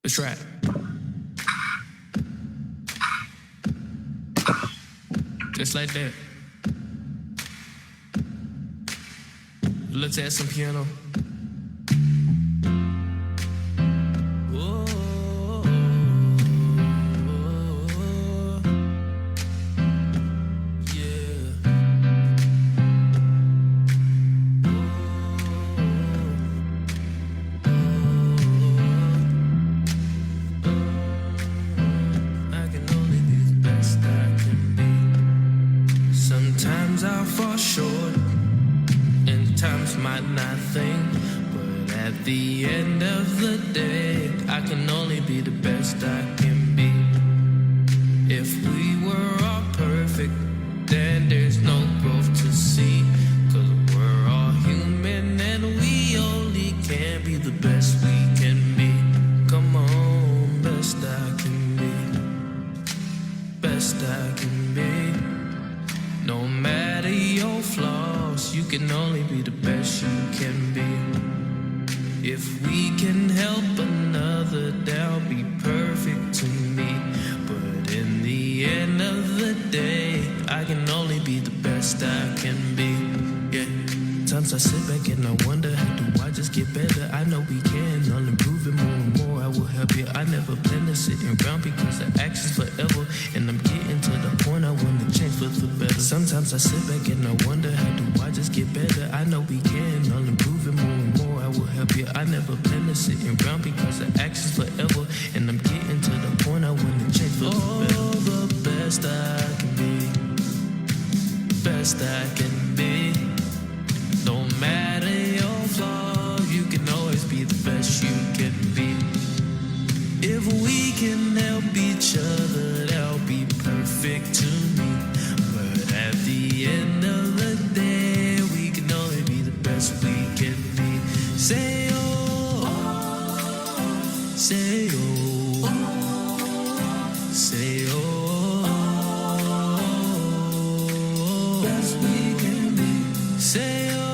Let's try it. Just like that. Let's add some piano. Sometimes I fall short, and times might not think, but at the end of the day, I can only be the best I can be. If we were all perfect, then there's no growth to see, 'cause we're all human and we only can be the best we can be. Come on, best I can be, best I can be. No matter your flaws, you can only be the best you can be. If we can help another, they'll be perfect to me. But in the end of the day, I can only be the best I can be. Yeah. Sometimes I sit back and I wonder, how do I just get better? I know we can, I'll improve it more and more. I will help you. I never plan to sit around because the action's forever, and I'm getting to the point I want to change for the better. Sometimes I sit back and I wonder, how do I just get better? I know we can, I'll improve it more and more. I will help you. I never plan to sit around because the action's forever, and I'm getting to the point I want to change for the better. Oh, the best I can be, best I can be. No matter your flaws, you can always be the best you can be. If we can help each other, that'll be perfect to me. But at the end of the day, we can only be the best we can be. Say oh, say oh, say oh, best we can be. Say oh.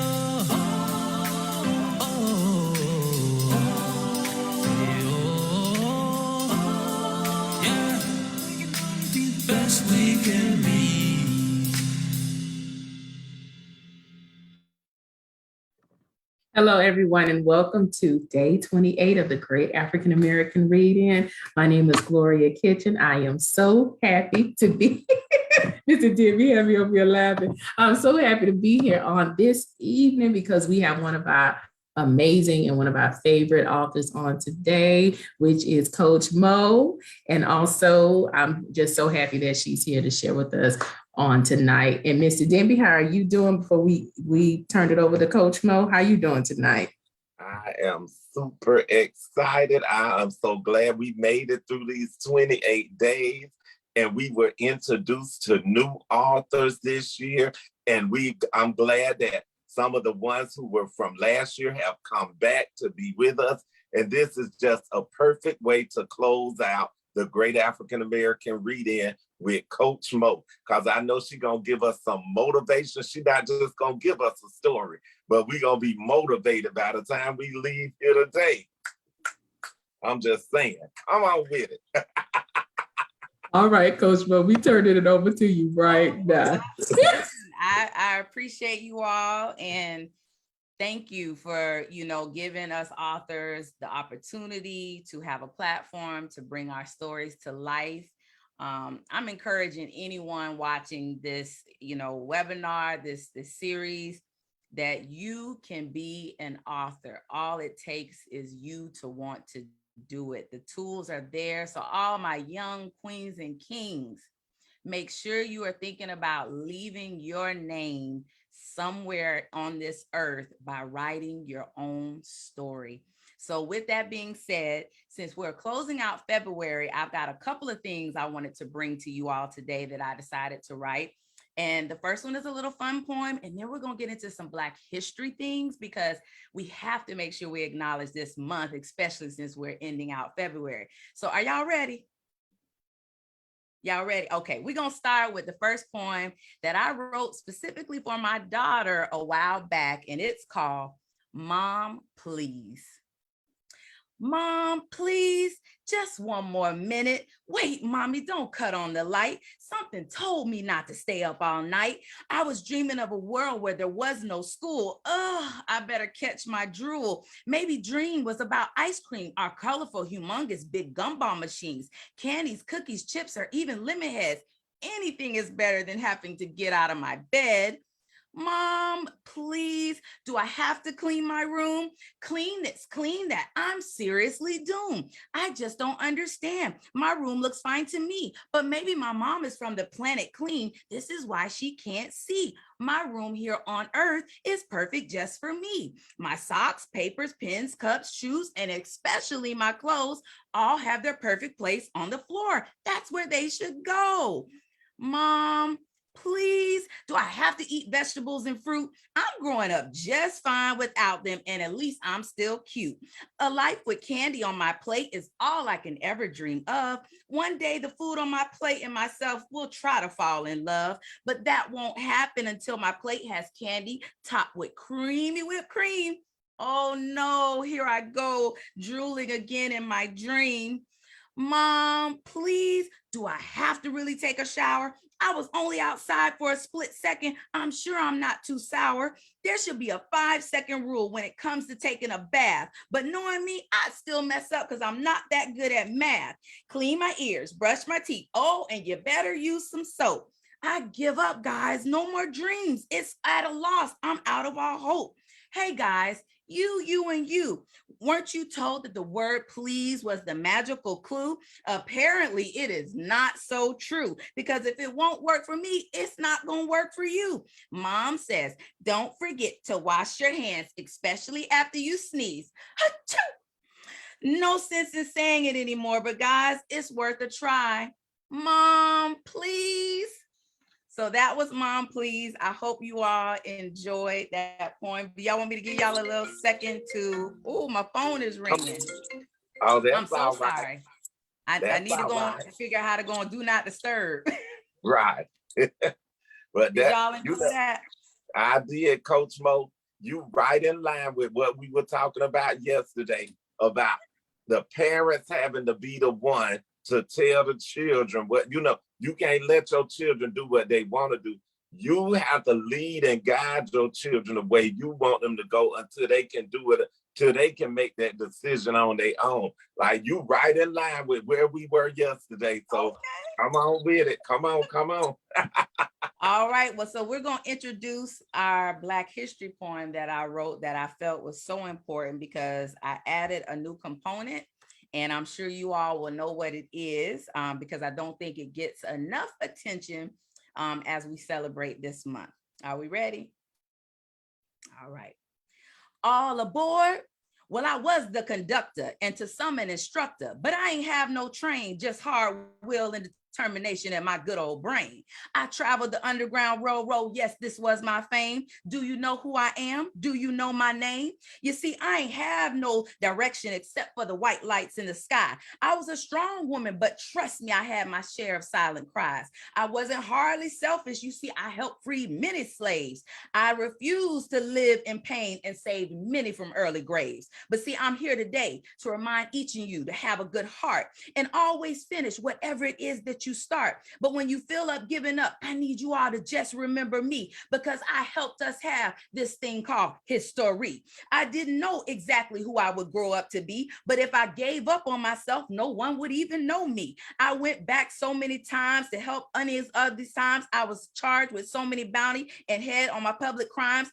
We can be. Hello, everyone, and welcome to day 28 of the Great African American Read-In. My name is Gloria Kitchen. I am so happy to be Mr. Debbie, have me over here laughing. I'm so happy to be here on this evening because we have one of our amazing and one of our favorite authors on today, which is Coach Mo. And also, I'm just so happy that she's here to share with us on tonight. And Mr. Denby, how are you doing before we turn it over to Coach Mo? How are you doing tonight? I am super excited. I am so glad we made it through these 28 days and we were introduced to new authors this year. And I'm glad that some of the ones who were from last year have come back to be with us. And this is just a perfect way to close out the Great African American Read-In with Coach Mo, because I know she's going to give us some motivation. She's not just going to give us a story, but we're going to be motivated by the time we leave here today. I'm just saying, come on with it. All right, Coach Mo, we turning it over to you right now. I appreciate you all, and thank you for, giving us authors the opportunity to have a platform to bring our stories to life. I'm encouraging anyone watching this, webinar, this series, that you can be an author. All it takes is you to want to do it. The tools are there. So all my young queens and kings, make sure you are thinking about leaving your name somewhere on this earth by writing your own story. So with that being said, since we're closing out February, I've got a couple of things I wanted to bring to you all today that I decided to write. And the first one is a little fun poem, and then we're going to get into some Black history things, because we have to make sure we acknowledge this month, especially since we're ending out February. So are y'all ready? Y'all ready? Okay, we're going to start with the first poem that I wrote specifically for my daughter a while back, and it's called Mom, Please. Mom, please Just one more minute. Wait, mommy, don't cut on the light. Something told me not to stay up all night. I was dreaming of a world where there was no school. Ugh, I better catch my drool. Maybe dream was about ice cream, our colorful, humongous, big gumball machines, candies, cookies, chips, or even lemon heads. Anything is better than having to get out of my bed. Mom, please, do I have to clean my room? Clean this, clean that. I'm seriously doomed. I just don't understand. My room looks fine to me, but maybe my mom is from the planet clean. This is why she can't see. My room here on earth is perfect just for me. My socks, papers, pens, cups, shoes, and especially my clothes all have their perfect place on the floor. That's where they should go. Mom, please, do I have to eat vegetables and fruit? I'm growing up just fine without them, and at least I'm still cute. A life with candy on my plate is all I can ever dream of. One day, the food on my plate and myself will try to fall in love, but that won't happen until my plate has candy topped with creamy whipped cream. Oh no, here I go, drooling again in my dream. Mom, please, do I have to really take a shower? I was only outside for a split second. I'm sure I'm not too sour. There should be a 5-second rule when it comes to taking a bath. But knowing me, I still mess up because I'm not that good at math. Clean my ears, brush my teeth. Oh, and you better use some soap. I give up, guys. No more dreams. It's at a loss. I'm out of all hope. Hey, guys, you, and you. Weren't you told that the word please was the magical clue? Apparently, it is not so true, because if it won't work for me, it's not going to work for you. Mom says, don't forget to wash your hands, especially after you sneeze. Achoo! No sense in saying it anymore, but guys, it's worth a try. Mom, please. So that was Mom, Please. I hope you all enjoyed that poem. Do y'all want me to give y'all a little second to, oh, my phone is ringing. Oh, that's I'm so all right. sorry. I need to go and figure out how to go and do not disturb. Right. But Did that, y'all enjoy that? I did, Coach Mo. You right in line with what we were talking about yesterday, about the parents having to be the one to tell the children what, you can't let your children do what they want to do. You have to lead and guide your children the way you want them to go until they can do it, till they can make that decision on their own. Like, you right in line with where we were yesterday. So okay. Come on with it. Come on. All right. Well, so we're going to introduce our Black History poem that I wrote that I felt was so important because I added a new component. And I'm sure you all will know what it is because I don't think it gets enough attention as we celebrate this month. Are we ready? All right. All aboard. Well, I was the conductor and to some an instructor, but I ain't have no train, just hard will and determination in my good old brain. I traveled the Underground Railroad. Yes, this was my fame. Do you know who I am? Do you know my name? You see, I ain't have no direction except for the white lights in the sky. I was a strong woman, but trust me, I had my share of silent cries. I wasn't hardly selfish. You see, I helped free many slaves. I refused to live in pain and saved many from early graves. But see, I'm here today to remind each of you to have a good heart and always finish whatever it is that you start. But when you feel up giving up, I need you all to just remember me because I helped us have this thing called history. I didn't know exactly who I would grow up to be, but if I gave up on myself, no one would even know me. I went back so many times to help others. These times I was charged with so many bounty and head on my public crimes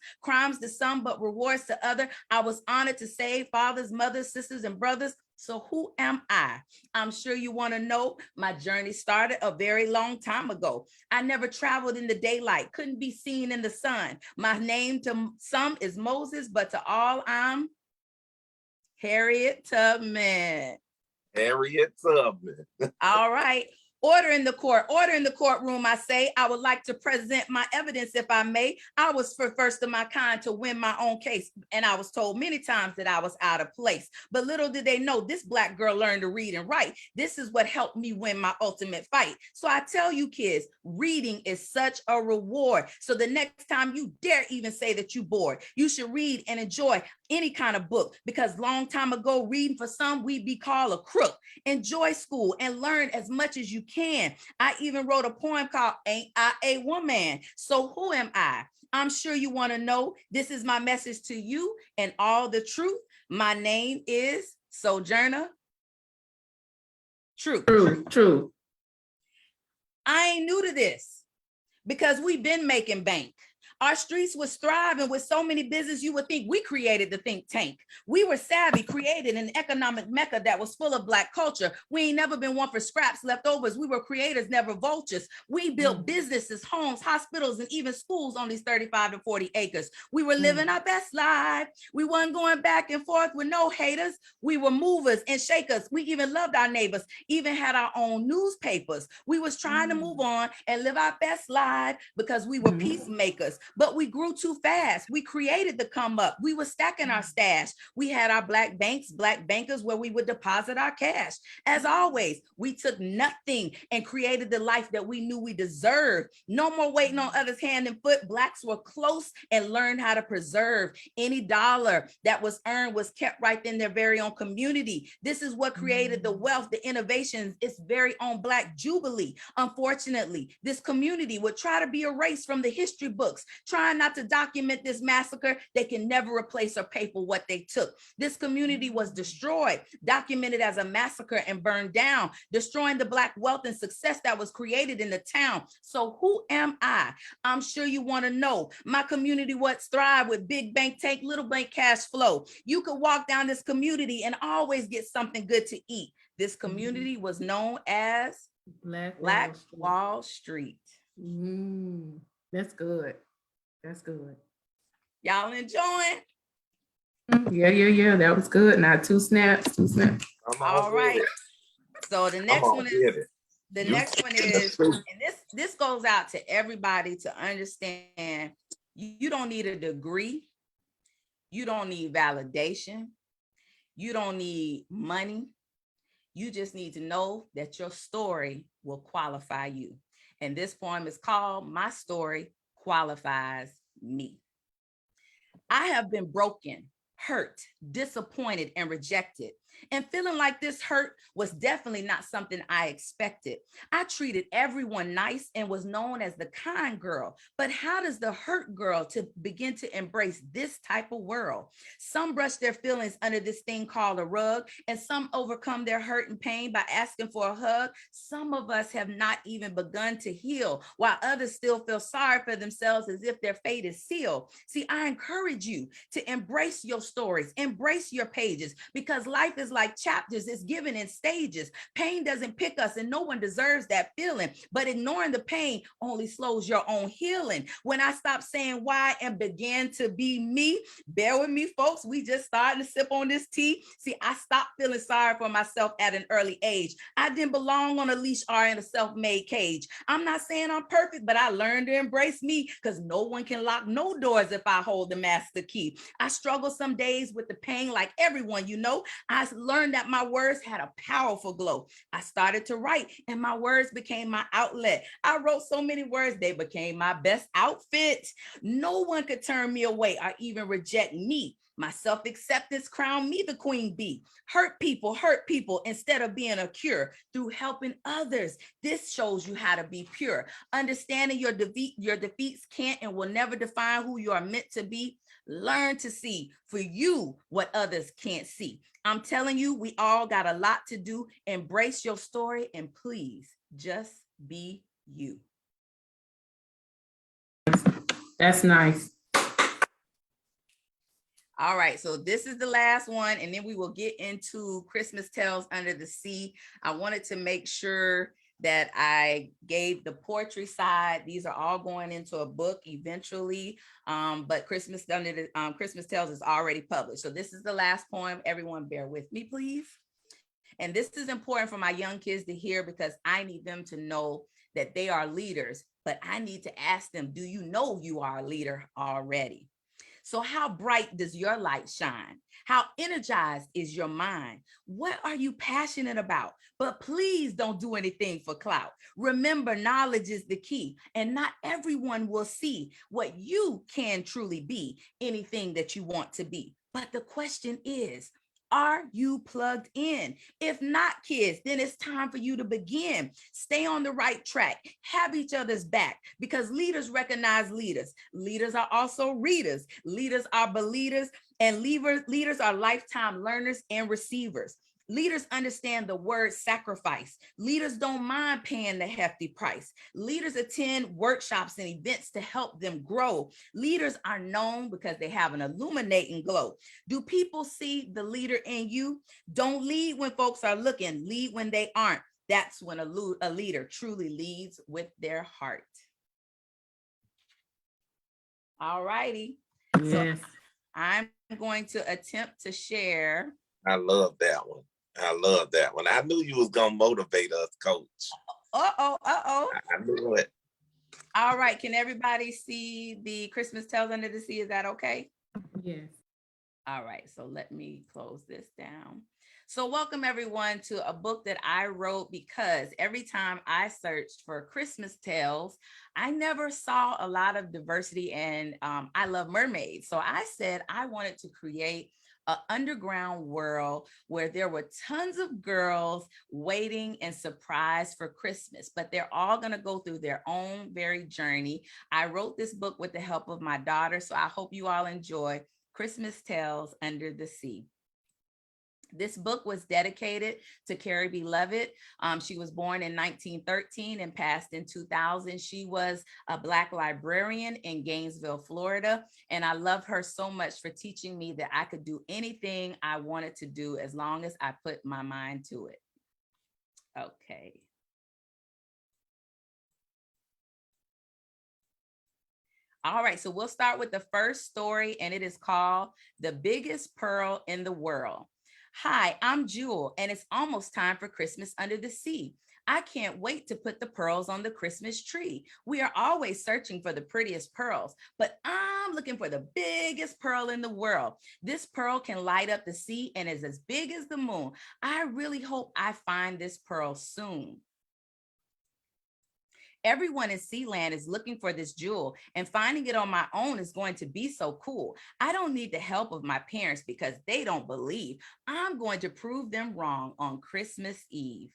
to some, but rewards to other. I was honored to save fathers, mothers, sisters, and brothers. So who am I? I'm sure you want to know. My journey started a very long time ago. I never traveled in the daylight, couldn't be seen in the sun. My name to some is Moses, but to all I'm Harriet Tubman. Harriet Tubman. All right. Order in the courtroom, I say. I would like to present my evidence if I may. I was first of my kind to win my own case, and I was told many times that I was out of place. But little did they know this Black girl learned to read and write. This is what helped me win my ultimate fight. So I tell you kids, reading is such a reward. So the next time you dare even say that you bored, you should read and enjoy any kind of book, because long time ago, reading for some, we'd be called a crook. Enjoy school and learn as much as you can. I even wrote a poem called Ain't I a Woman? So who am I? I'm sure you want to know. This is my message to you and all the truth. My name is Sojourner Truth. True. I ain't new to this because we've been making bank. Our streets was thriving with so many businesses, you would think we created the think tank. We were savvy, created an economic mecca that was full of Black culture. We ain't never been one for scraps, leftovers. We were creators, never vultures. We built businesses, homes, hospitals, and even schools on these 35 and 40 acres. We were living our best life. We weren't going back and forth with no haters. We were movers and shakers. We even loved our neighbors, even had our own newspapers. We was trying to move on and live our best life because we were peacemakers. But we grew too fast. We created the come up. We were stacking our stash. We had our Black banks, Black bankers where we would deposit our cash. As always, we took nothing and created the life that we knew we deserved. No more waiting on others' hand and foot. Blacks were close and learned how to preserve. Any dollar that was earned was kept right in their very own community. This is what created the wealth, the innovations, its very own Black jubilee. Unfortunately, this community would try to be erased from the history books, trying not to document this massacre. They can never replace or pay for what they took. This community was destroyed, documented as a massacre and burned down, destroying the Black wealth and success that was created in the town. So who am I? I'm sure you want to know. My community was thrive with big bank take, little bank cash flow. You could walk down this community and always get something good to eat. This community was known as Black Wall Street. That's good. That's good. Y'all enjoying? Yeah. That was good. Now two snaps. All right. So the next one is and this goes out to everybody to understand. You don't need a degree. You don't need validation. You don't need money. You just need to know that your story will qualify you. And this poem is called My Story Qualifies Me. I have been broken, hurt, disappointed, and rejected. And feeling like this hurt was definitely not something I expected. I treated everyone nice and was known as the kind girl. But how does the hurt girl to begin to embrace this type of world? Some brush their feelings under this thing called a rug, and some overcome their hurt and pain by asking for a hug. Some of us have not even begun to heal, while others still feel sorry for themselves as if their fate is sealed. See, I encourage you to embrace your stories, embrace your pages, because life is like chapters. It's given in stages. Pain doesn't pick us, and no one deserves that feeling. But ignoring the pain only slows your own healing. When I stopped saying why and began to be me, bear with me, folks. We just starting to sip on this tea. See, I stopped feeling sorry for myself at an early age. I didn't belong on a leash or in a self-made cage. I'm not saying I'm perfect, but I learned to embrace me, because no one can lock no doors if I hold the master key. I struggle some days with the pain like everyone, you know. I learned that my words had a powerful glow. I started to write, and my words became my outlet. I wrote so many words, they became my best outfit. No one could turn me away or even reject me. My self-acceptance crowned me the queen bee. Hurt people instead of being a cure through helping others. This shows you how to be pure. Understanding your defeats can't and will never define who you are meant to be. Learn to see for you what others can't see. I'm telling you, we all got a lot to do. Embrace your story and please just be you. That's nice. All right, so this is the last one, and then we will get into Christmas Tales Under the Sea. I wanted to make sure that I gave the poetry side. These are all going into a book eventually, but Christmas Tales is already published. So this is the last poem. Everyone bear with me, please. And this is important for my young kids to hear, because I need them to know that they are leaders, but I need to ask them, do you know you are a leader already? So how bright does your light shine? How energized is your mind? What are you passionate about? But please don't do anything for clout. Remember, knowledge is the key, and not everyone will see what you can truly be, anything that you want to be. But the question is, are you plugged in? If not, kids, then it's time for you to begin. Stay on the right track. Have each other's back, because leaders recognize leaders. Leaders are also readers. Leaders are believers, and leaders are lifetime learners and receivers. Leaders understand the word sacrifice. Leaders don't mind paying the hefty price. Leaders attend workshops and events to help them grow. Leaders are known because they have an illuminating glow. Do people see the leader in you? Don't lead when folks are looking. Lead when they aren't. That's when a leader truly leads with their heart. All righty. Yes. So I'm going to attempt to share. I love that one. I love that one. I knew you was gonna motivate us, Coach. Uh-oh. I knew it. All right. Can everybody see the Christmas Tales Under the Sea? Is that okay? Yes. All right. So let me close this down. So welcome everyone to a book that I wrote because every time I searched for Christmas tales, I never saw a lot of diversity, and I love mermaids. So I said I wanted to create an underground world where there were tons of girls waiting and surprised for Christmas, but they're all going to go through their own very journey. I wrote this book with the help of my daughter, so I hope you all enjoy Christmas Tales Under the Sea. This book was dedicated to Carrie Beloved. She was born in 1913 and passed in 2000. She was a Black librarian in Gainesville, Florida. And I love her so much for teaching me that I could do anything I wanted to do as long as I put my mind to it. Okay. All right, so we'll start with the first story, and it is called The Biggest Pearl in the World. Hi, I'm Jewel, and it's almost time for Christmas Under the Sea. I can't wait to put the pearls on the Christmas tree. We are always searching for the prettiest pearls, but I'm looking for the biggest pearl in the world. This pearl can light up the sea and is as big as the moon. I really hope I find this pearl soon. Everyone in Sealand is looking for this jewel, and finding it on my own is going to be so cool. I don't need the help of my parents because they don't believe. I'm going to prove them wrong on Christmas Eve.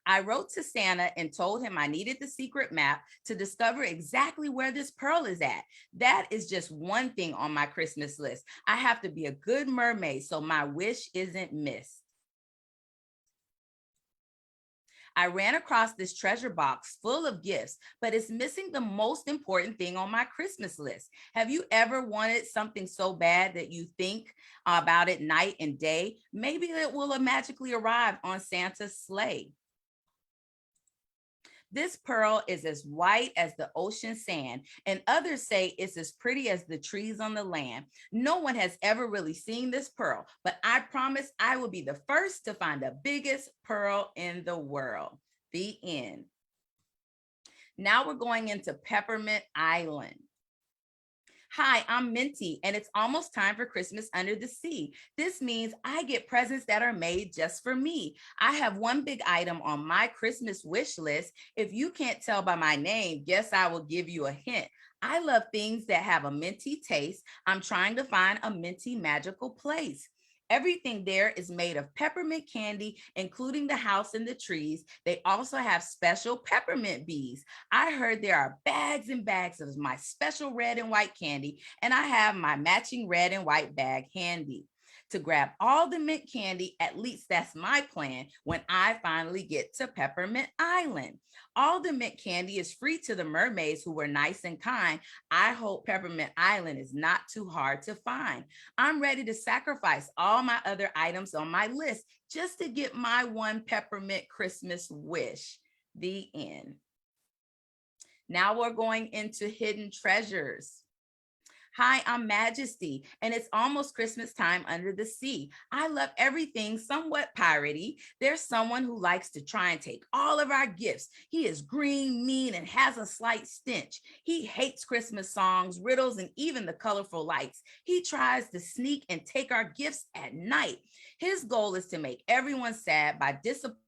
I wrote to Santa and told him I needed the secret map to discover exactly where this pearl is at. That is just one thing on my Christmas list. I have to be a good mermaid so my wish isn't missed. I ran across this treasure box full of gifts, but it's missing the most important thing on my Christmas list. Have you ever wanted something so bad that you think about it night and day? Maybe it will magically arrive on Santa's sleigh. This pearl is as white as the ocean sand, and others say it's as pretty as the trees on the land. No one has ever really seen this pearl, but I promise I will be the first to find the biggest pearl in the world. The end. Now we're going into Peppermint Island. Hi, I'm Minty, and it's almost time for Christmas Under the Sea. This means I get presents that are made just for me. I have one big item on my Christmas wish list. If you can't tell by my name, guess I will give you a hint. I love things that have a minty taste. I'm trying to find a minty magical place. Everything there is made of peppermint candy, including the house and the trees. They also have special peppermint bees. I heard there are bags and bags of my special red and white candy, and I have my matching red and white bag handy. To grab all the mint candy, at least that's my plan, when I finally get to Peppermint Island. All the mint candy is free to the mermaids who were nice and kind. I hope Peppermint Island is not too hard to find. I'm ready to sacrifice all my other items on my list just to get my one peppermint Christmas wish. The end. Now we're going into Hidden Treasures. Hi, I'm Majesty, and it's almost Christmas time under the sea. I love everything somewhat piratey. There's someone who likes to try and take all of our gifts. He is green, mean, and has a slight stench. He hates Christmas songs, riddles, and even the colorful lights. He tries to sneak and take our gifts at night. His goal is to make everyone sad by disappointing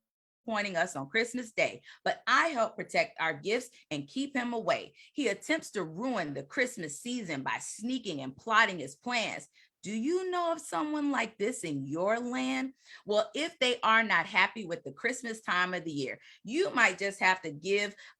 disappointing us on Christmas Day, but I help protect our gifts and keep him away. He attempts to ruin the Christmas season by sneaking and plotting his plans. Do you know of someone like this in your land? Well, if they are not happy with the Christmas time of the year, you might just have to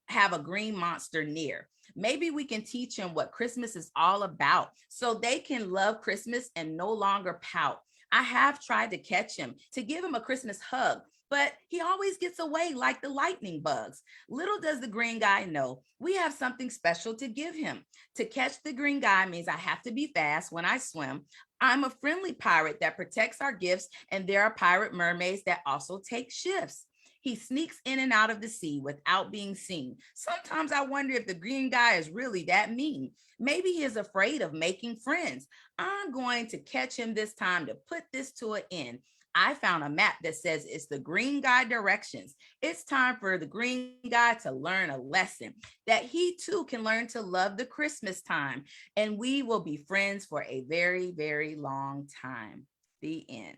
have a green monster near. Maybe we can teach them what Christmas is all about so they can love Christmas and no longer pout. I have tried to catch him to give him a Christmas hug, but he always gets away like the lightning bugs. Little does the green guy know, we have something special to give him. To catch the green guy means I have to be fast when I swim. I'm a friendly pirate that protects our gifts, and there are pirate mermaids that also take shifts. He sneaks in and out of the sea without being seen. Sometimes I wonder if the green guy is really that mean. Maybe he is afraid of making friends. I'm going to catch him this time to put this to an end. I found a map that says it's the green guy directions. It's time for the green guy to learn a lesson that he too can learn to love the Christmas time. And we will be friends for a very, very long time. The end.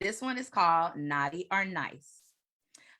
This one is called Naughty or Nice.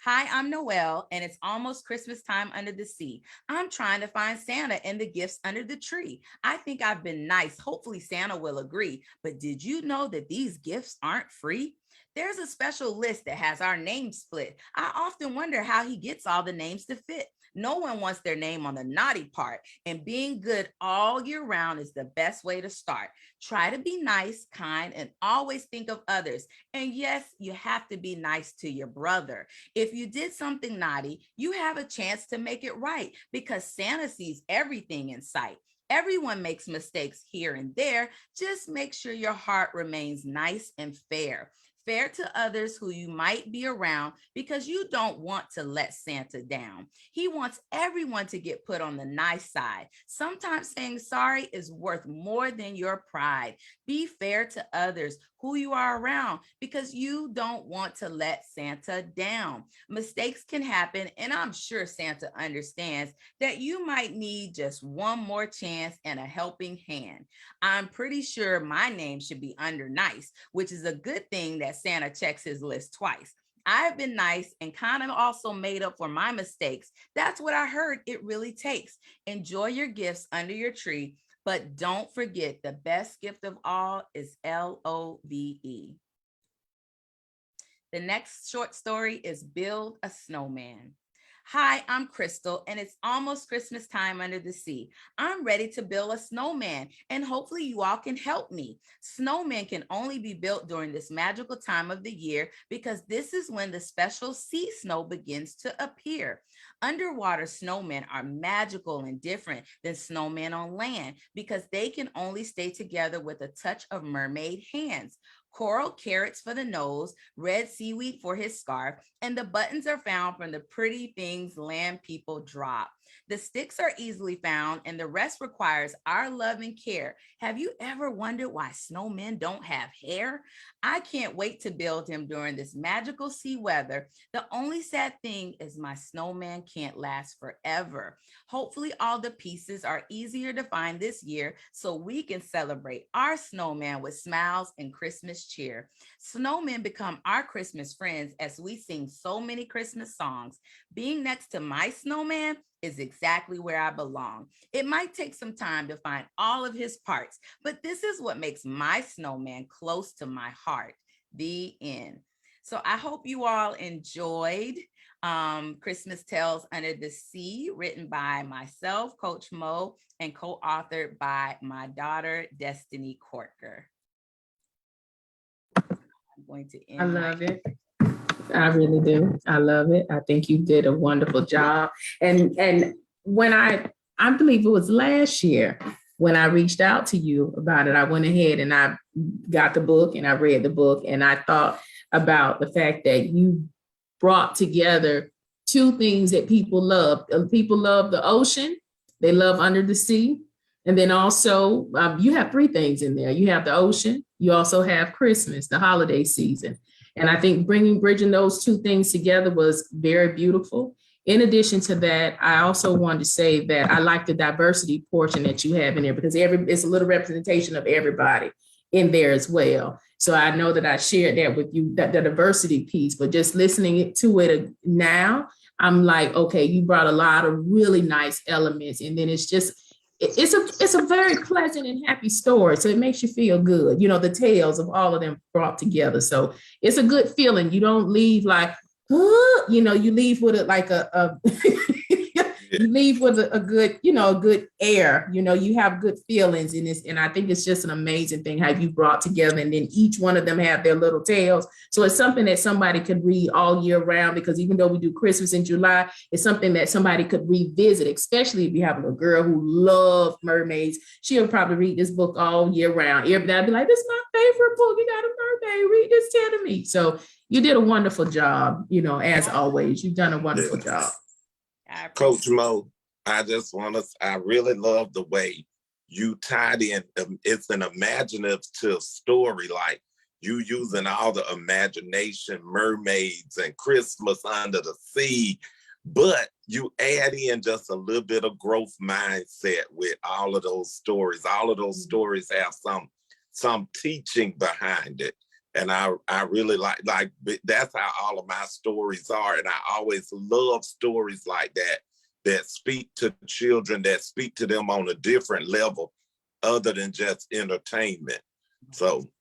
Hi, I'm Noelle, and it's almost Christmas time under the sea. I'm trying to find Santa and the gifts under the tree. I think I've been nice. Hopefully Santa will agree. But did you know that these gifts aren't free? There's a special list that has our names split. I often wonder how he gets all the names to fit. No one wants their name on the naughty part, and being good all year round is the best way to start. Try to be nice, kind, and always think of others. And yes, you have to be nice to your brother. If you did something naughty, you have a chance to make it right because Santa sees everything in sight. Everyone makes mistakes here and there. Just make sure your heart remains nice and fair. Fair to others who you might be around because you don't want to let Santa down. He wants everyone to get put on the nice side. Sometimes saying sorry is worth more than your pride. Be fair to others who you are around because you don't want to let Santa down. Mistakes can happen, and I'm sure Santa understands that you might need just one more chance and a helping hand. I'm pretty sure my name should be under nice, which is a good thing that Santa checks his list twice. I've been nice and kind of also made up for my mistakes. That's what I heard it really takes. Enjoy your gifts under your tree, but don't forget the best gift of all is love. The next short story is Build a Snowman. Hi, I'm Crystal, and it's almost Christmas time under the sea. I'm ready to build a snowman, and hopefully you all can help me. Snowmen can only be built during this magical time of the year because this is when the special sea snow begins to appear. Underwater snowmen are magical and different than snowmen on land because they can only stay together with a touch of mermaid hands. Coral carrots for the nose, red seaweed for his scarf, and the buttons are found from the pretty things land people drop. The sticks are easily found, and the rest requires our love and care. Have you ever wondered why snowmen don't have hair? I can't wait to build him during this magical sea weather. The only sad thing is my snowman can't last forever. Hopefully all the pieces are easier to find this year so we can celebrate our snowman with smiles and Christmas cheer. Snowmen become our Christmas friends as we sing so many Christmas songs. Being next to my snowman is exactly where I belong. It might take some time to find all of his parts, but this is what makes my snowman close to my heart. The end. So I hope you all enjoyed Christmas Tales Under the Sea, written by myself, Coach Mo, and co-authored by my daughter, Destiny Corker. I'm going to end. I love it. I really do. I love it. I think you did a wonderful job. And when I believe it was last year when I reached out to you about it, I went ahead and I got the book and I read the book and I thought about the fact that you brought together two things that people love. People love the ocean. They love under the sea. And then also you have three things in there. You have the ocean. You also have Christmas, the holiday season. And I think bridging those two things together was very beautiful. In addition to that, I also wanted to say that I like the diversity portion that you have in there because it's a little representation of everybody in there as well. So I know that I shared that with you, that the diversity piece, but just listening to it now, I'm like, okay, you brought a lot of really nice elements. And then it's a very pleasant and happy story. So it makes you feel good, the tales of all of them brought together. So it's a good feeling. You don't leave like, you leave with it like a you leave with a good, a good air, you have good feelings in this. And I think it's just an amazing thing how you brought together, and then each one of them have their little tales. So it's something that somebody could read all year round, because even though we do Christmas in July, it's something that somebody could revisit, especially if you have a little girl who loves mermaids. She'll probably read this book all year round. Everybody be like, this is my favorite book. You got a mermaid, read this to me. So you did a wonderful job, as always. You've done a wonderful job. Coach Mo, I really love the way you tied in. It's an imaginative story, like you using all the imagination, mermaids and Christmas under the sea, but you add in just a little bit of growth mindset with all of those stories. All of those stories have some teaching behind it. And I really like that's how all of my stories are. And I always love stories like that speak to children, that speak to them on a different level other than just entertainment. So,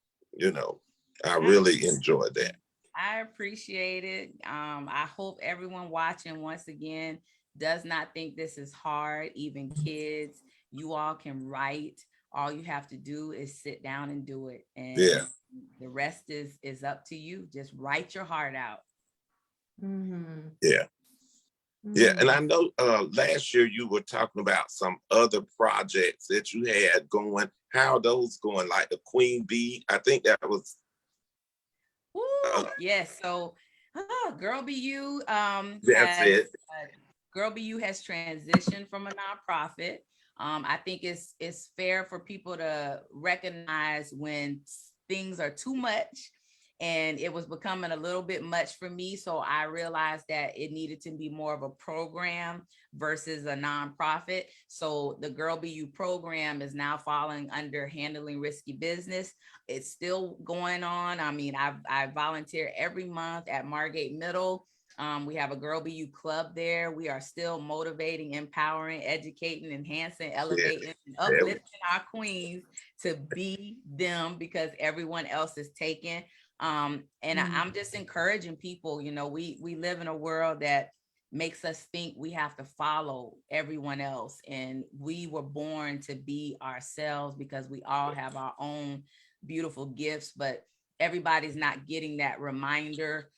I really enjoy that. I appreciate it. I hope everyone watching, once again, does not think this is hard. Even kids, you all can write. All you have to do is sit down and do it. And the rest is up to you. Just write your heart out. Mm-hmm. Yeah. Yeah. And I know last year you were talking about some other projects that you had going. How are those going? Like the Queen Bee? I think that was. Yes. So Girl Be You That's it. Girl Be You has transitioned from a nonprofit. I think it's fair for people to recognize when things are too much, and it was becoming a little bit much for me. So I realized that it needed to be more of a program versus a nonprofit. So the Girl Be You program is now falling under Handling Risky Business. It's still going on. I mean, I volunteer every month at Margate Middle. We have a Girl Be You club there. We are still motivating, empowering, educating, enhancing, elevating, and uplifting our queens to be them, because everyone else is taken. I'm just encouraging people, we live in a world that makes us think we have to follow everyone else. And we were born to be ourselves, because we all have our own beautiful gifts, but everybody's not getting that reminder.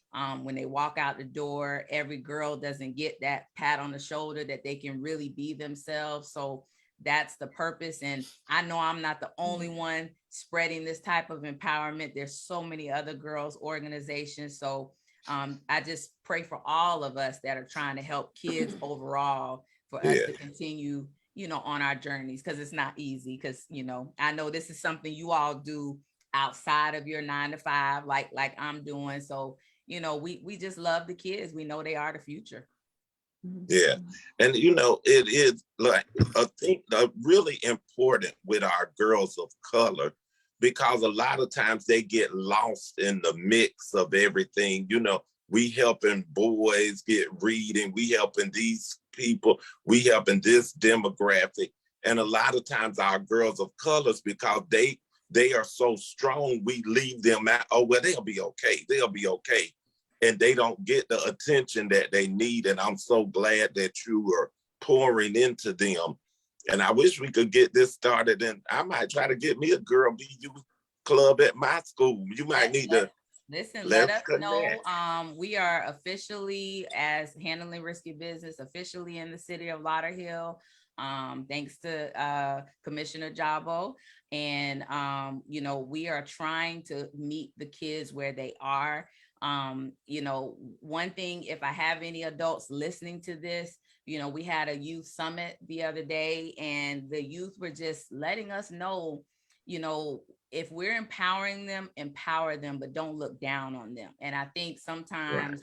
When they walk out the door, every girl doesn't get that pat on the shoulder that they can really be themselves. So that's the purpose. And I know I'm not the only one spreading this type of empowerment. There's so many other girls organizations. So I just pray for all of us that are trying to help kids overall, for us to continue, on our journeys, because it's not easy. Because, I know this is something you all do outside of your 9-to-5, like I'm doing. So, we just love the kids. We know they are the future. Yeah. And, it is like, I think really important with our girls of color, because a lot of times they get lost in the mix of everything. We helping boys get reading, we helping these people, we helping this demographic. And a lot of times our girls of colors, because they are so strong, we leave them out. Oh, well, they'll be okay. And they don't get the attention that they need. And I'm so glad that you are pouring into them. And I wish we could get this started. And I might try to get me a Girl Be You club at my school. You might need to listen. Let us know. We are officially, as Handling Risky Business, officially in the city of Lauderhill. Thanks to Commissioner Jabo. And we are trying to meet the kids where they are. One thing, if I have any adults listening to this, we had a youth summit the other day, and the youth were just letting us know, if we're empowering them, empower them, but don't look down on them. And I think sometimes,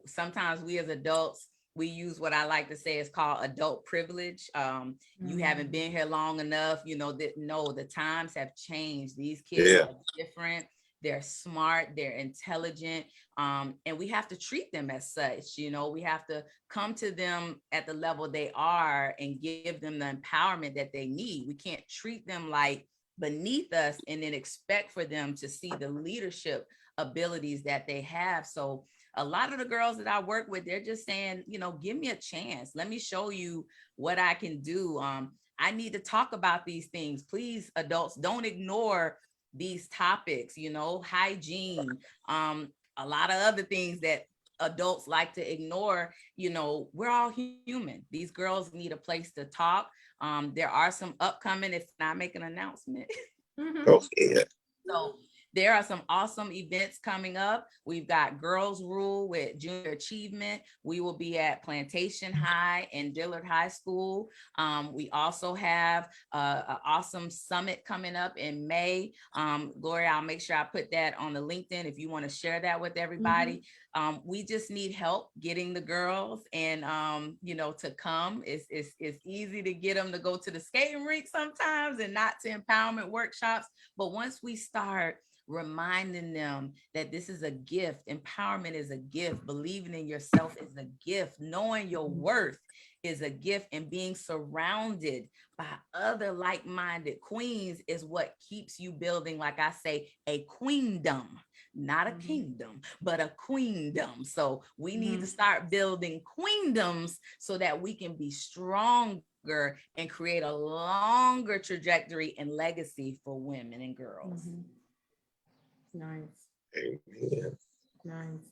sometimes we as adults, we use what I like to say is called adult privilege. You haven't been here long enough, you know, that no, the times have changed. These kids Yeah. are different. They're smart, they're intelligent, and we have to treat them as such. You know, we have to come to them at the level they are and give them the empowerment that they need. We can't treat them like beneath us and then expect for them to see the leadership abilities that they have. So a lot of the girls that I work with, they're just saying, you know, give me a chance. Let me show you what I can do. I need to talk about these things. Please, adults, don't ignore these topics, you know, hygiene, a lot of other things that adults like to ignore. You know, we're all human. These girls need a place to talk. There are some upcoming, if I make an announcement. Go ahead. So there are some awesome events coming up. We've got Girls Rule with Junior Achievement. We will be at Plantation High and Dillard High School. We also have an awesome summit coming up in May. Gloria, I'll make sure I put that on the LinkedIn if you want to share that with everybody. We just need help getting the girls and, you know, to come. It's easy to get them to go to the skating rink sometimes and not to empowerment workshops. But once we start reminding them that this is a gift, empowerment is a gift, believing in yourself is a gift, knowing your worth is a gift, and being surrounded by other like-minded queens is what keeps you building, like I say, a queendom, not a kingdom, but a queendom. So we need to start building queendoms so that we can be stronger and create a longer trajectory and legacy for women and girls. Nice. Amen. Nice.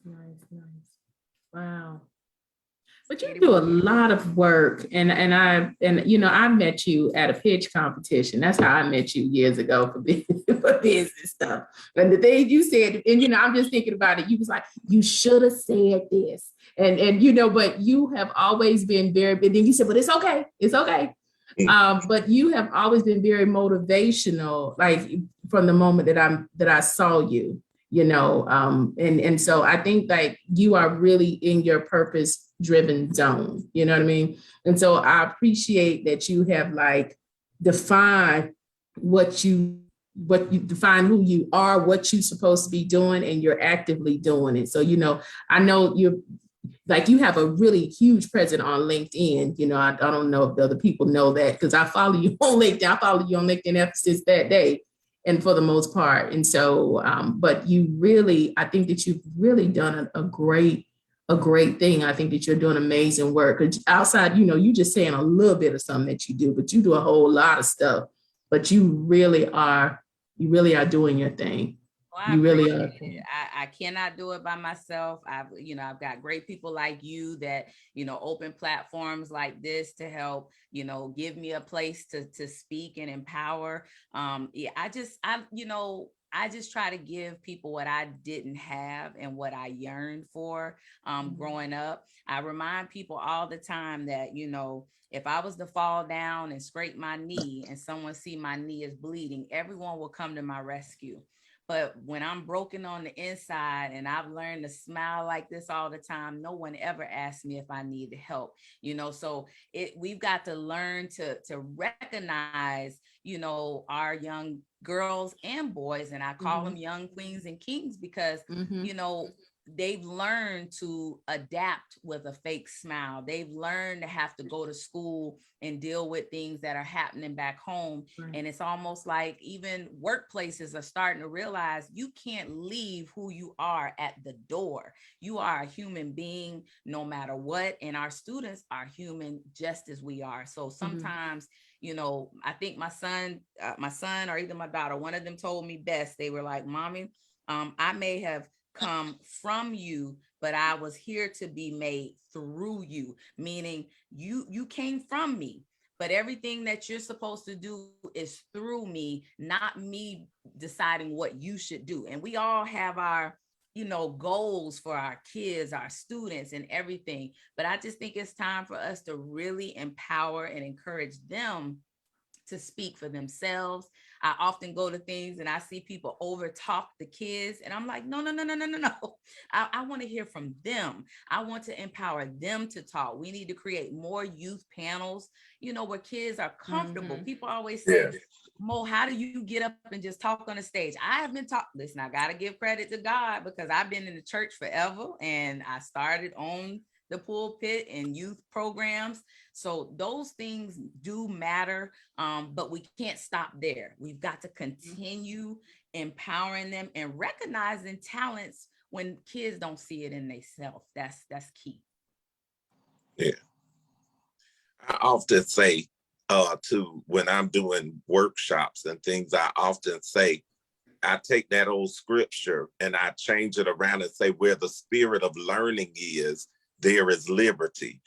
Wow. But you do a lot of work, and you know, I met you at a pitch competition. That's how I met you years ago for business stuff. And the things you said, and you know, I'm just thinking about it. You was like, you should have said this, and you know, but you have always been very. And then you said, but it's okay, it's okay. But you have always been very motivational, like from the moment that I saw you, you know, and so I think like you are really in your purpose driven zone, you know what I mean? And so I appreciate that you have like defined you define who you are, what you're supposed to be doing, and you're actively doing it. So, you know, I know you have a really huge presence on LinkedIn. You know, I don't know if the other people know that because I follow you on LinkedIn. I follow you on LinkedIn ever since that day, and for the most part. And so, but I think that you've really done a great thing. I think that you're doing amazing work. Outside, you know, you just saying a little bit of something that you do, but you do a whole lot of stuff. But you really are doing your thing. Well, you really are. I cannot do it by myself. I've got great people like you that, you know, open platforms like this to help, you know, give me a place to speak and empower. I just try to give people what I didn't have and what I yearned for growing up. I remind people all the time that, you know, if I was to fall down and scrape my knee and someone see my knee is bleeding, everyone will come to my rescue. But when I'm broken on the inside and I've learned to smile like this all the time, no one ever asked me if I needed help, you know, so we've got to learn to recognize, you know, our young girls and boys, and I call them young queens and kings because, you know, they've learned to adapt with a fake smile. They've learned to have to go to school and deal with things that are happening back home. Right. And it's almost like even workplaces are starting to realize you can't leave who you are at the door. You are a human being no matter what. And our students are human just as we are. So sometimes, you know, I think my son or either my daughter, one of them told me best. They were like, Mommy, I may have come from you, but I was here to be made through you, meaning you came from me, but everything that you're supposed to do is through me, not me deciding what you should do. And we all have our, you know, goals for our kids, our students and everything. But I just think it's time for us to really empower and encourage them to speak for themselves. I often go to things and I see people over talk the kids, and I'm like, no, no, no, no, no, no, no. I want to hear from them. I want to empower them to talk. We need to create more youth panels, where kids are comfortable. People always say, Yeah. Mo, how do you get up and just talk on the stage? I have been taught. Listen, I got to give credit to God, because I've been in the church forever, and I started on the pulpit and youth programs. So those things do matter, but we can't stop there. We've got to continue empowering them and recognizing talents when kids don't see it in themselves. That's key. Yeah. I often say to when I'm doing workshops and things, I often say, I take that old scripture and I change it around and say, where the spirit of learning is, there is liberty.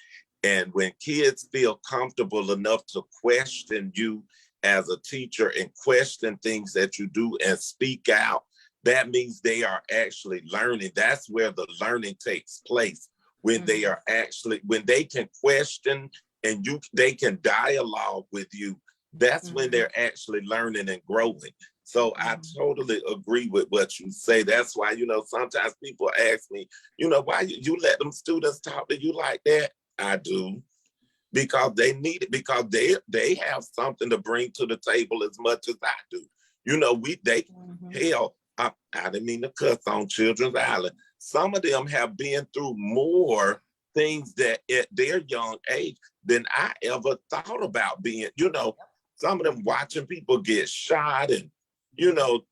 And when kids feel comfortable enough to question you as a teacher and question things that you do and speak out, that means they are actually learning. That's where the learning takes place. When they are actually, when they can question and they can dialogue with you, that's when they're actually learning and growing. So I totally agree with what you say. That's why, sometimes people ask me, why you let them students talk to you like that? I do, because they need it, because they have something to bring to the table as much as I do. Hell, I didn't mean to cuss on Children's Island. Some of them have been through more things that at their young age than I ever thought about being, some of them watching people get shot and,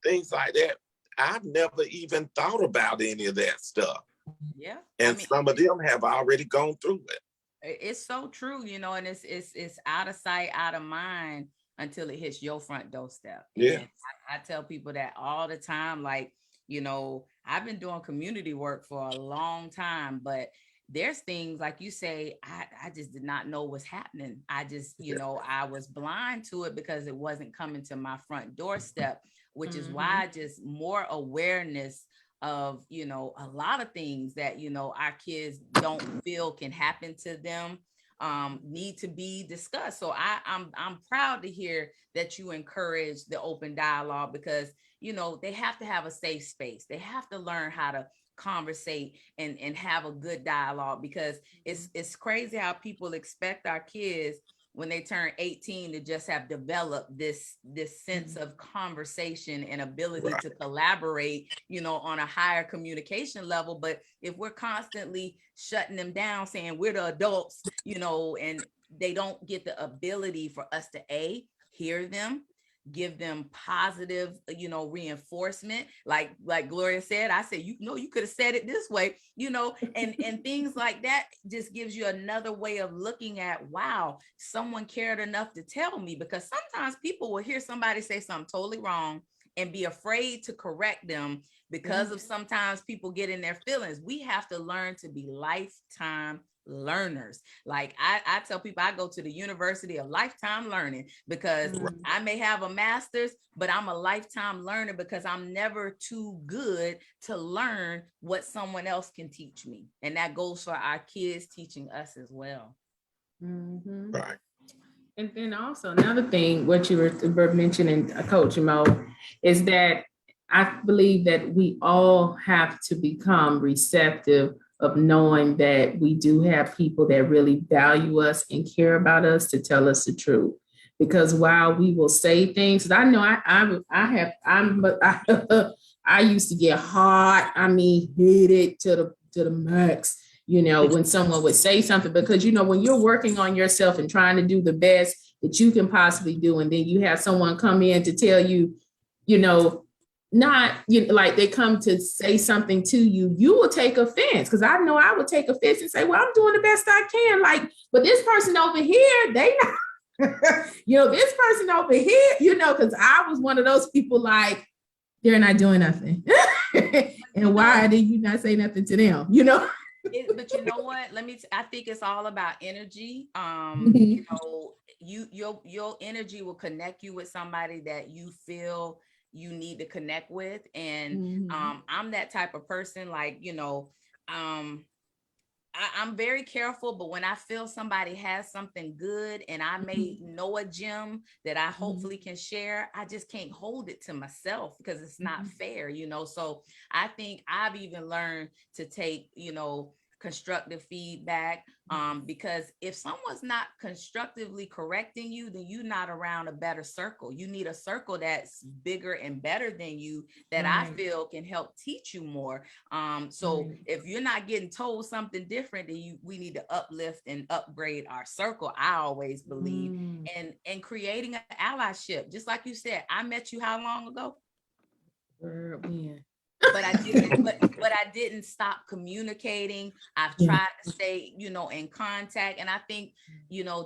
things like that. I've never even thought about any of that stuff. Yeah. And some of them have already gone through it. It's so true, and it's out of sight, out of mind until it hits your front doorstep. Yeah. And I tell people that all the time, like, I've been doing community work for a long time, but there's things like you say, I just did not know what's happening. I just, I was blind to it because it wasn't coming to my front doorstep, which is why just more awareness of, a lot of things that, our kids don't feel can happen to them, need to be discussed. So I'm proud to hear that you encourage the open dialogue, because, they have to have a safe space. They have to learn how to conversate and have a good dialogue, because it's crazy how people expect our kids when they turn 18 to just have developed this sense of conversation and ability to collaborate, on a higher communication level. But if we're constantly shutting them down, saying we're the adults, and they don't get the ability for us to hear them, give them positive, reinforcement. Like Gloria said, I said, you could have said it this way, and things like that just gives you another way of looking at, wow, someone cared enough to tell me. Because sometimes people will hear somebody say something totally wrong and be afraid to correct them because of sometimes people get in their feelings. We have to learn to be lifetime learners. Like I tell people, I go to the University of Lifetime Learning, because I may have a master's, but I'm a lifetime learner, because I'm never too good to learn what someone else can teach me. And that goes for our kids teaching us as well. Right. And then also another thing, what you were mentioning, Coach Mo, is that I believe that we all have to become receptive of knowing that we do have people that really value us and care about us to tell us the truth. Because while we will say things, I know I used to get hot. I mean, hit it to the max, when someone would say something, because, when you're working on yourself and trying to do the best that you can possibly do, and then you have someone come in to tell you, not like they come to say something to you, you will take offense. Because I know I would take offense and say, well, I'm doing the best I can. Like, but this person over here, they not, this person over here, because I was one of those people, like, they're not doing nothing. And why did you not say nothing to them? But you know what? I think it's all about energy. Your energy will connect you with somebody that you feel you need to connect with. And I'm that type of person, like, I'm very careful, but when I feel somebody has something good and I may know a gem that I hopefully can share, I just can't hold it to myself because it's not fair, So I think I've even learned to take, constructive feedback, because if someone's not constructively correcting you, then you're not around a better circle. You need a circle that's bigger and better than you, that I feel can help teach you more. So if you're not getting told something different, then we need to uplift and upgrade our circle. I always believe and creating an allyship. Just like you said, I met you how long ago? But I didn't stop communicating. I've tried to stay, in contact. And I think,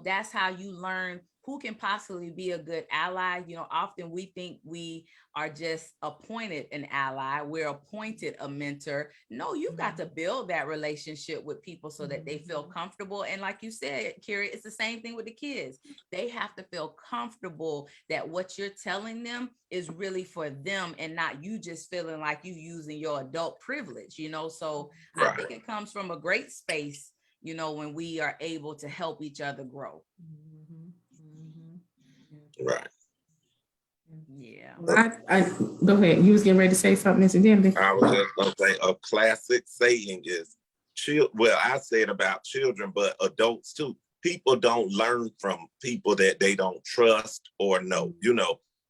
that's how you learn who can possibly be a good ally. Often we think we are just appointed an ally. We're appointed a mentor. No, you've got to build that relationship with people so that they feel comfortable. And like you said, Kiri, it's the same thing with the kids. They have to feel comfortable that what you're telling them is really for them and not you just feeling like you using your adult privilege, So I think it comes from a great space, when we are able to help each other grow. Right. Yeah. I go ahead. You was getting ready to say something, Mr. Denby. I was just gonna say a classic saying is, well, I said about children, but adults too. People don't learn from people that they don't trust or know.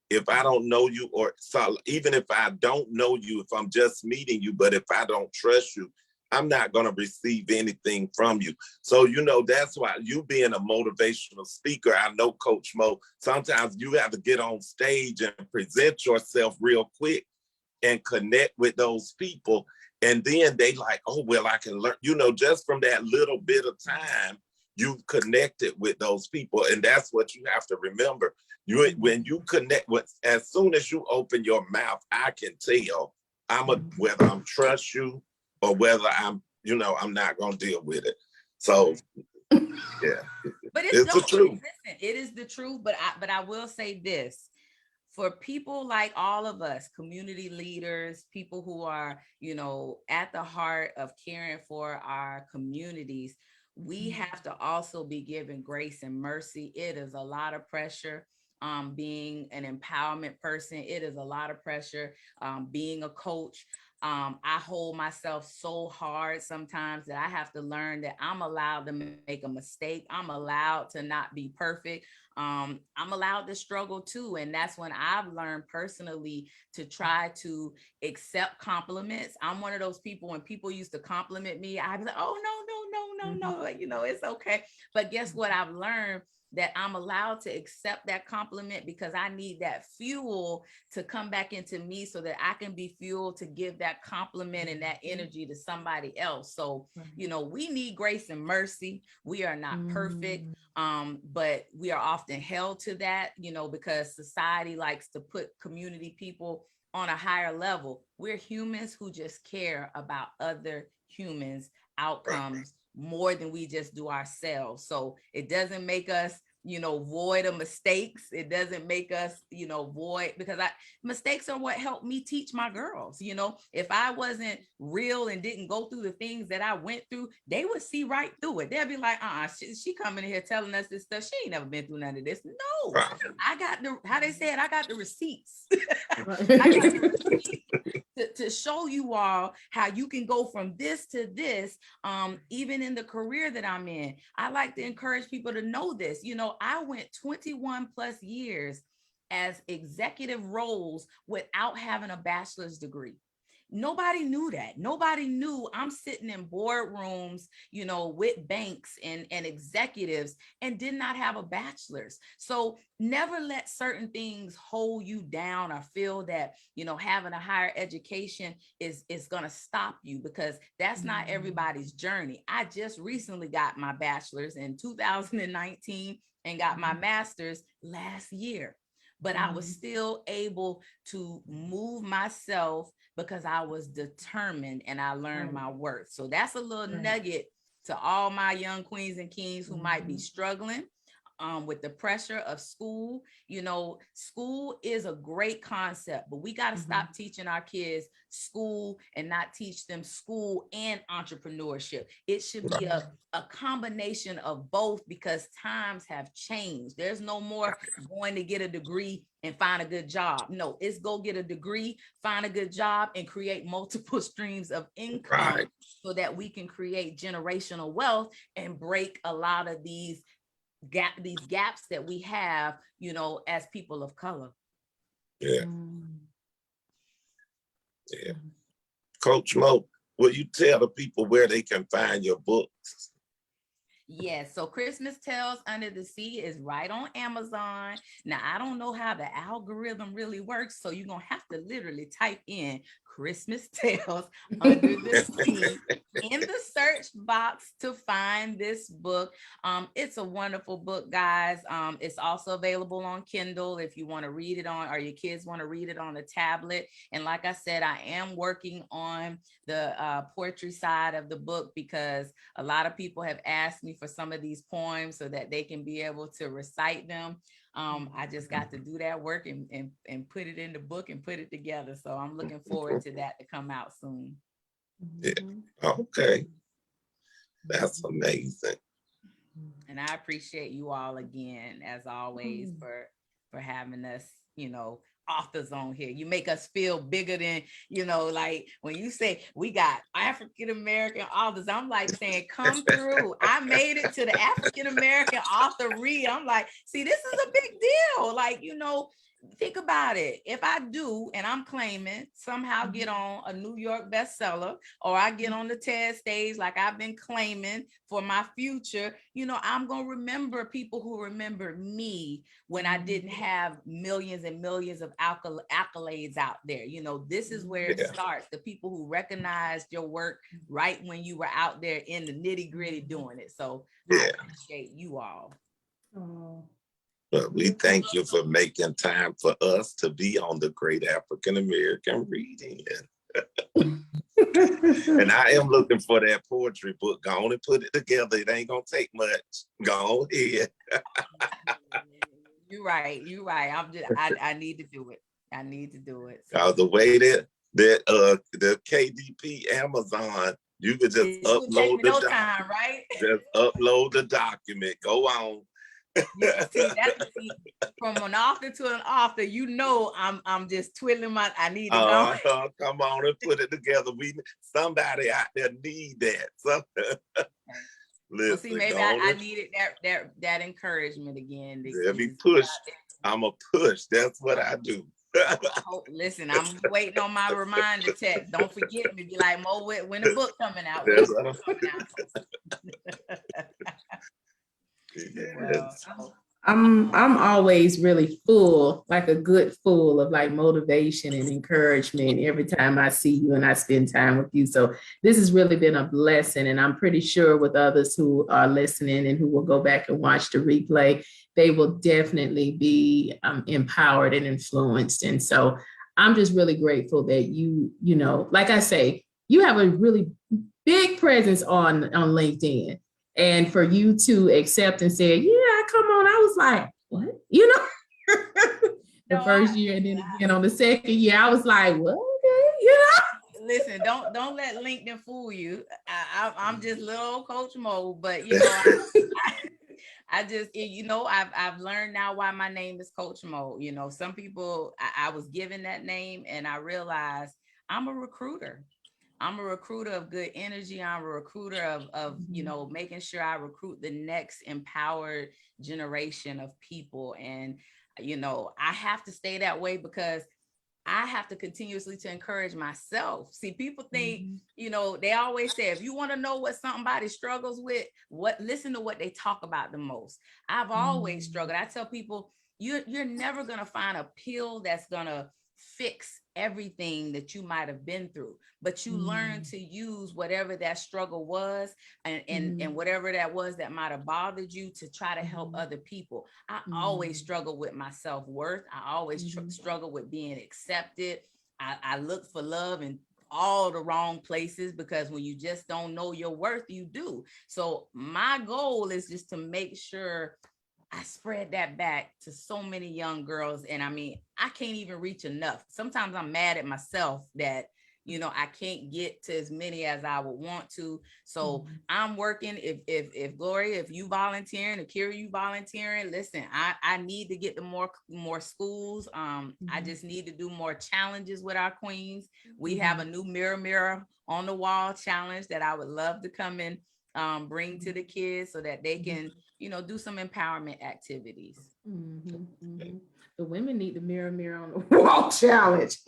If I don't know you, or so even if I don't know you, if I'm just meeting you, but if I don't trust you, I'm not going to receive anything from you. So, that's why you being a motivational speaker, I know Coach Mo, sometimes you have to get on stage and present yourself real quick and connect with those people. And then they like, oh, well, I can learn, just from that little bit of time, you've connected with those people. And that's what you have to remember. When you connect with, as soon as you open your mouth, I can tell whether I'm trust you or whether I'm not going to deal with it. So, yeah. But it's the truth. Listen, it is the truth. But I will say this. For people like all of us, community leaders, people who are, at the heart of caring for our communities, we have to also be given grace and mercy. It is a lot of pressure. Being an empowerment person, it is a lot of pressure. Being a coach, I hold myself so hard sometimes that I have to learn that I'm allowed to make a mistake. I'm allowed to not be perfect. I'm allowed to struggle too. And that's when I've learned personally to try to accept compliments. I'm one of those people, when people used to compliment me, I'd be like, oh, no, it's okay. But guess what? I've learned that I'm allowed to accept that compliment because I need that fuel to come back into me so that I can be fueled to give that compliment and that energy to somebody else. So, we need grace and mercy. We are not perfect, but we are often held to that, because society likes to put community people on a higher level. We're humans who just care about other humans' outcomes more than we just do ourselves. So it doesn't make us, void of mistakes. It doesn't make us, void, because mistakes are what helped me teach my girls. If I wasn't real and didn't go through the things that I went through, they would see right through it. They'll be like, she coming in here telling us this stuff. She ain't never been through none of this. No, I got how they said, I got the receipts. I got the receipts to show you all how you can go from this to this, even in the career that I'm in. I like to encourage people to know this. I went 21 plus years as executive roles without having a bachelor's degree. Nobody knew that. Nobody knew I'm sitting in boardrooms, with banks and executives and did not have a bachelor's. So never let certain things hold you down or feel that, having a higher education is going to stop you, because that's not everybody's journey. I just recently got my bachelor's in 2019 and got my master's last year. But I was still able to move myself because I was determined and I learned my worth. So that's a little nugget to all my young queens and kings who might be struggling. with the pressure of school. School is a great concept, but we got to stop teaching our kids school and not teach them school and entrepreneurship. It should be a combination of both, because times have changed. There's no more going to get a degree and find a good job. No, it's go get a degree, find a good job, and create multiple streams of income so that we can create generational wealth and break a lot of these gaps that we have, as people of color. Yeah. Yeah. Coach Mo, will you tell the people where they can find your books? Yes, so Christmas Tales Under the Sea is right on Amazon. Now, I don't know how the algorithm really works, so you're going to have to literally type in Christmas Tales Under the Sea in the search box to find this book. It's a wonderful book, guys. It's also available on Kindle if you want to read it on, or your kids want to read it on a tablet. And like I said, I am working on the poetry side of the book, because a lot of people have asked me for some of these poems so that they can be able to recite them. I just got to do that work and put it in the book and put it together. So I'm looking forward to that to come out soon. Yeah. Okay. That's amazing. And I appreciate you all again, as always, for having us, authors on here. You make us feel bigger than, like when you say we got African-American authors, I'm like saying, come through. I made it to the African-American author read. I'm like, see, this is a big deal. Like, think about it. If I do, and I'm claiming, somehow get on a New York bestseller, or I get on the TED stage like I've been claiming for my future, I'm going to remember people who remember me when I didn't have millions and millions of accolades out there. This is where it starts. The people who recognized your work right when you were out there in the nitty gritty doing it. So I appreciate you all. Oh. But we thank you for making time for us to be on the Great African American Reading. And I am looking for that poetry book. Go on and put it together. It ain't gonna take much. Go ahead. You're right. I need to do it. I need to do it. So. The way that the KDP Amazon, you could just upload the document. Right? Just upload the document. Go on. From an author to an author, I'm just twiddling I need to go. Come on and put it together. Somebody out there need that. So, listen, see, maybe I needed that encouragement again. Let me push. I'm a push. That's what I do. Listen, I'm waiting on my reminder text. Don't forget me. Be like, Mo, when the book coming out? Yes. I'm always really full, like a good full of like motivation and encouragement every time I see you and I spend time with you. So this has really been a blessing, and I'm pretty sure with others who are listening and who will go back and watch the replay, they will definitely be empowered and influenced. And so I'm just really grateful that you like I say, you have a really big presence on LinkedIn. And for you to accept and say, yeah, come on, I was like, what? The first year, and then again on the second year, I was like, well, okay, Listen, don't let LinkedIn fool you. I'm just little old Coach Mo, but I just, I've learned now why my name is Coach Mo. Some people, I was given that name and I realized I'm a recruiter. I'm a recruiter of good energy. I'm a recruiter of making sure I recruit the next empowered generation of people. And, I have to stay that way because I have to continuously to encourage myself. See, people think, they always say, if you want to know what somebody struggles with, listen to what they talk about the most. I've always struggled. I tell people, you're never going to find a pill that's going to fix everything that you might have been through, but you learn to use whatever that struggle was and whatever that was that might have bothered you to try to help other people. I always struggle with my self-worth. I always struggle with being accepted. I look for love in all the wrong places because when you just don't know your worth, you do. So my goal is just to make sure I spread that back to so many young girls. And I mean, I can't even reach enough. Sometimes I'm mad at myself that, you know, I can't get to as many as I would want to. So I'm working. If Gloria, if you volunteering, if Kira, you volunteering, listen, I need to get to more schools. I just need to do more challenges with our queens. We have a new mirror on the wall challenge that I would love to come and bring to the kids so that they can, you know, do some empowerment activities. The women need the mirror on the wall challenge.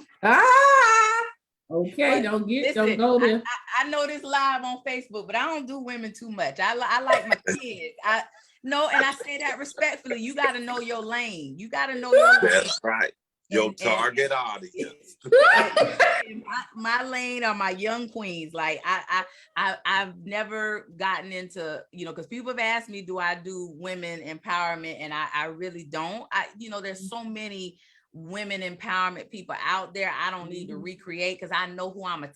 Okay, but don't go there. I know this live on Facebook, but I don't do women too much. I like my kids. And I say that respectfully. You got to know your lane. You got to know your lane. That's right. Your target audience. My lane are my young queens. Like I've never gotten into, you know, because people have asked me, do I do women empowerment? And I really don't. You know, there's so many women empowerment people out there. I don't need to recreate because I know who I want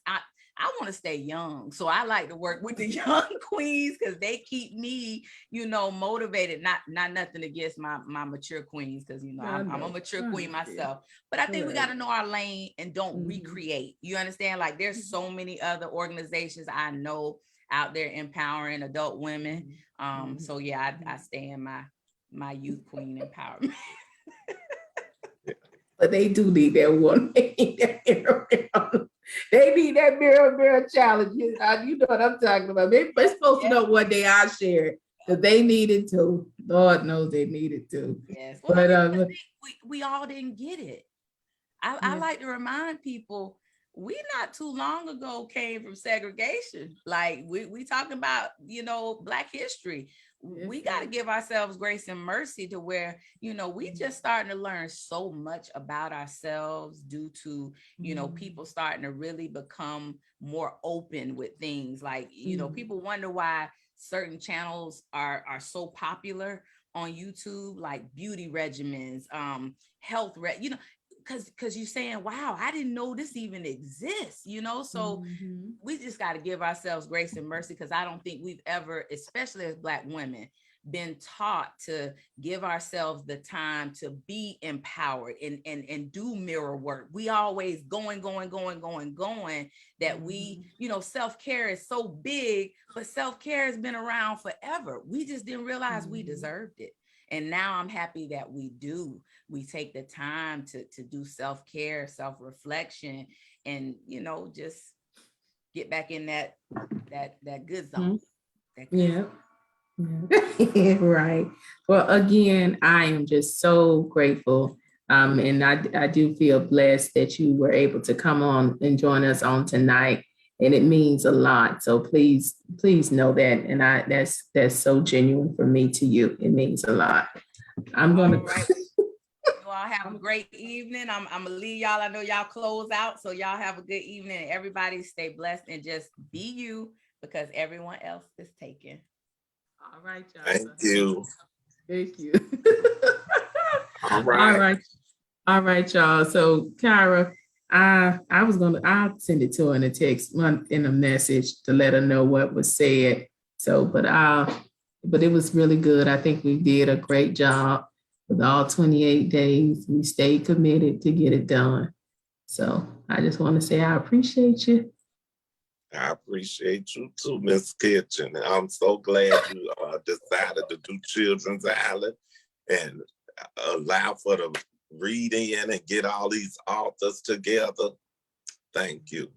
to stay young. So I like to work with the young queens because they keep me, you know, motivated. Not nothing against my mature queens, because, you know, I'm a mature queen myself. But I think we got to know our lane and don't recreate. You understand? Like there's so many other organizations I know out there empowering adult women. So yeah, I stay in my youth queen empowerment. But they do need that one. They need that mirror challenge. You know what I'm talking about. They're supposed to know one day I shared that they needed to. Lord knows they needed to. Yes. But we all didn't get it. I like to remind people, we not too long ago came from segregation. Like we talking about, you know, Black history. We got to give ourselves grace and mercy to where, you know, we just starting to learn so much about ourselves due to, you know, people starting to really become more open with things. Like, you know, people wonder why certain channels are so popular on YouTube, like beauty regimens, health, you know, because you're saying, wow, I didn't know this even exists, you know? So we just got to give ourselves grace and mercy, because I don't think we've ever, especially as Black women, been taught to give ourselves the time to be empowered and do mirror work. We always going, that we, you know, self-care is so big, but self-care has been around forever. We just didn't realize we deserved it. And now I'm happy that we do. We take the time to do self-care, self-reflection, and, you know, just get back in that good zone. Yeah. Right. Well, again, I am just so grateful. And I do feel blessed that you were able to come on and join us on tonight. And it means a lot. So please know that. And that's so genuine for me to you. It means a lot. I'm going to. You all have a great evening. I'm going to leave y'all. I know y'all close out. So y'all have a good evening. Everybody stay blessed and just be you, because everyone else is taken. All right, y'all. Thank you. Thank you. All right. All right, y'all. So Kyra, I'll send it to her in a text, in a message, to let her know what was said. So, but it was really good. I think we did a great job with all 28 days. We stayed committed to get it done. So I just want to say I appreciate you. I appreciate you too, Miss Kitchen. I'm so glad you decided to do Children's Island and allow for the reading and get all these authors together. Thank you.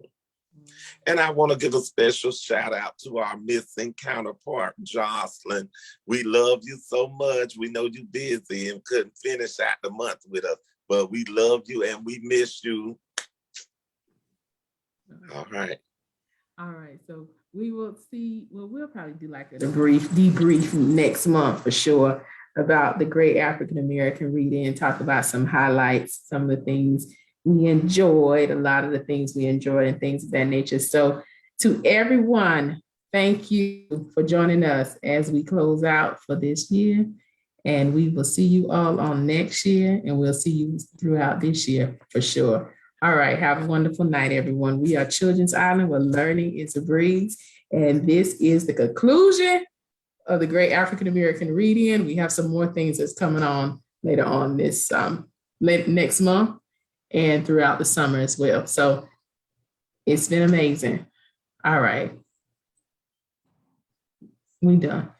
And I want to give a special shout out to our missing counterpart, Jocelyn. We love you so much. We know you're busy and couldn't finish out the month with us, but we love you and we miss you. All right. All right. So we will see. Well, we'll probably do like a brief debrief next month for sure about the Great African American Reading and talk about some highlights, some of the things we enjoyed, a lot of the things we enjoyed and things of that nature. So to everyone, thank you for joining us as we close out for this year. And we will see you all on next year, and we'll see you throughout this year for sure. All right. Have a wonderful night, everyone. We are Children's Island, where learning is a breeze. And this is the conclusion of the Great African American Read-In. We have some more things that's coming on later on this next month and throughout the summer as well. So it's been amazing. All right. We done.